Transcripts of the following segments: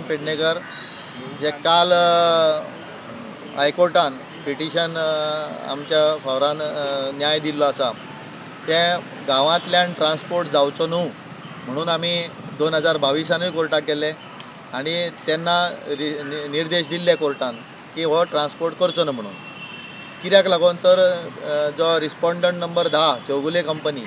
पेडणेकर जे काल हायकोर्टान पिटिशन आमच्या फावरान न्याय दिल्लो आसा ते गांवांतल्यान ट्रान्सपोर्ट जावचो न्हू म्हणून आमी 2022 कोर्टाक गेल्ले आनी तेन्ना निर्देश दिल्ले कोर्टान की हो ट्रान्सपोर्ट करचो न्हू म्हणून. कित्याक लागून तर जो रिस्पोंडंट नंबर 10 चौगुले कंपनी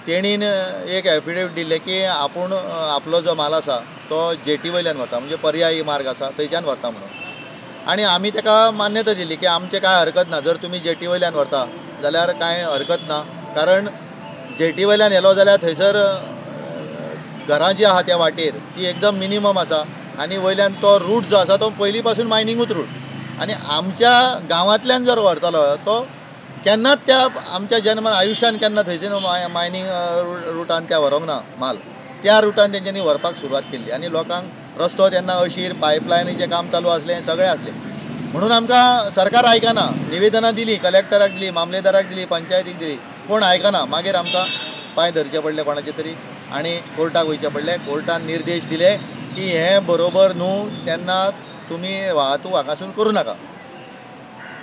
तेणीन एक एफिडेविट दिल्ले की आपूण आपलो जो माल आसा तो जेटी वयल्यान व्हरता म्हणजे पर्यायी मार्ग आसा थंयच्यान व्हरता म्हणून. आनी आमी ताका मान्यता दिली की आमचें कांय हरकत ना, जर तुमी जेटी वयल्यान व्हरता जाल्यार कांय हरकत ना, कारण जेटी वयल्यान येलो जाल्यार थंयसर घरां जी आहा त्या वाटेर ती एकदम मिनिमम आसा आनी वयल्यान तो रूट जो आसा तो पयलीं पासून मायनिंगूच रूट आनी आमच्या गांवांतल्यान जर व्हरतलो तो केन्नाच त्या आमच्या जन्मान आयुश्यान केन्ना थंयच्यान मायनिंग रुटान त्या व्हरोंक ना माल. त्या रुटान तेंच्यांनी व्हरपाक सुरवात केल्ली आनी लोकांक रस्तो तेन्ना अशीर पायपलायनीचें काम चालू आसलें, सगळें आसलें म्हणून आमकां सरकार आयकना. निवेदनां दिलीं, कलेक्टराक दिली, मामलेदाराक दिली, पंचायतीक दिली, कोण आयकना. मागीर आमकां पांय धरचे पडले कोणाचे तरी आनी कोर्टाक वयचें पडलें. कोर्टान निर्देश दिले की हें बरोबर न्हू, तेन्ना तुमी वाहतूक हांगासून करूं नाका.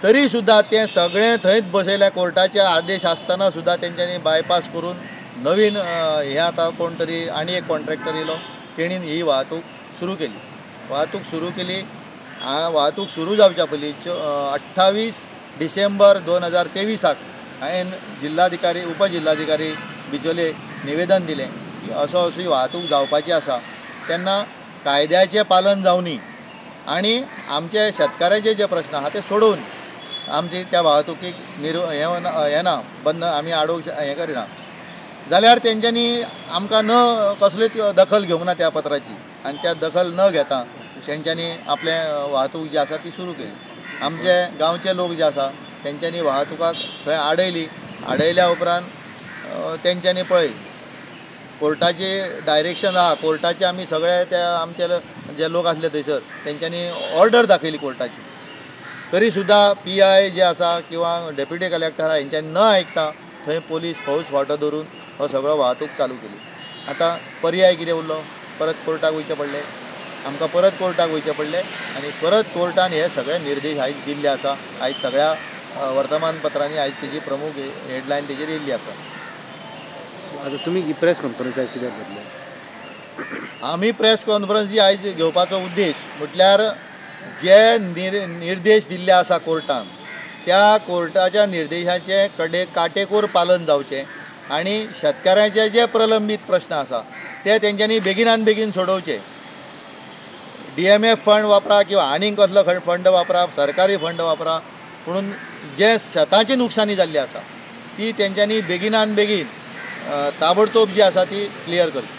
तरी सुद्दां तें सगळें थंयच बसयल्या कोर्टाचे आदेश आसतना सुद्दां तेंच्यांनी बायपास करून नवीन हे आतां कोण तरी आनी एक कॉन्ट्रॅक्टर येयलो, तेणीन ही वाहतूक सुरू केली. वाहतूक सुरू जावच्या पयलीं 28 डिसेंबर 2023 हांवें जिल्हाधिकारी उपजिल्हाधिकारी बिचोले निवेदन दिलें की अशी वाहतूक जावपाची आसा तेन्ना कायद्याचें पालन जावनी आनी आमचे शेतकाराचे जे प्रश्न आहा ते सोडोवन आमची त्या वाहतुकीक हें ना बंद आमी आडोवंक हें करिना जाल्यार तेंच्यांनी आमकां न कसलीच दखल घेवंक ना त्या पत्राची आनी त्या दखल न घेता तेंच्यांनी आपलें वाहतूक जी आसा ती सुरू केली. आमचे गांवचे लोक जे आसा तेंच्यांनी वाहतुकाक थंय आडयली. आडयल्या उपरांत तेंच्यांनी पळय कोर्टाची डायरेक्शन आहा, कोर्टाचे आमी सगळे ते आमचे जे लोक आसले थंयसर तेंच्यांनी ऑर्डर दाखयली कोर्टाची. तरी सुद्दां PI जे आसा किंवा डेप्युटी कलेक्टर हेंच्यांनी न आयकता थंय पोलीस फौज फावटो धरून हो सगळो वाहतूक चालू केली. आतां पर्याय कितें उरलो? परत कोर्टाक वयचें पडलें. आमकां परत कोर्टाक वयचें पडलें आनी परत कोर्टान हे सगळे निर्देश आयज दिल्ले आसा. आयज सगळ्या वर्तमानपत्रांनी आयज तेजी प्रमुख हेडलायन तेजेर येयल्ली आसा. आतां तुमी प्रेस कॉन्फरन्स आयज कित्याक घेतले? आमी प्रेस कॉन्फरन्स जी आयज घेवपाचो उद्देश म्हटल्यार जे निर्देश दिल्ले आसा कोर्टान त्या कोर्टाच्या निर्देशाचे काटेकोर पालन जावचें आनी शेतकारांचे जे प्रलंबीत प्रश्न आसा ते तेंच्यांनी बेगिनान बेगीन सोडोवचे. DMF फंड वापरा किंवा आनीक कसलो फंड वापरा, सरकारी फंड वापरा, पूण जे शेतांची नुकसानी जाल्ली आसा ती तेंच्यांनी बेगिनान बेगीन ताबडतोब जी आसा ती क्लियर करची.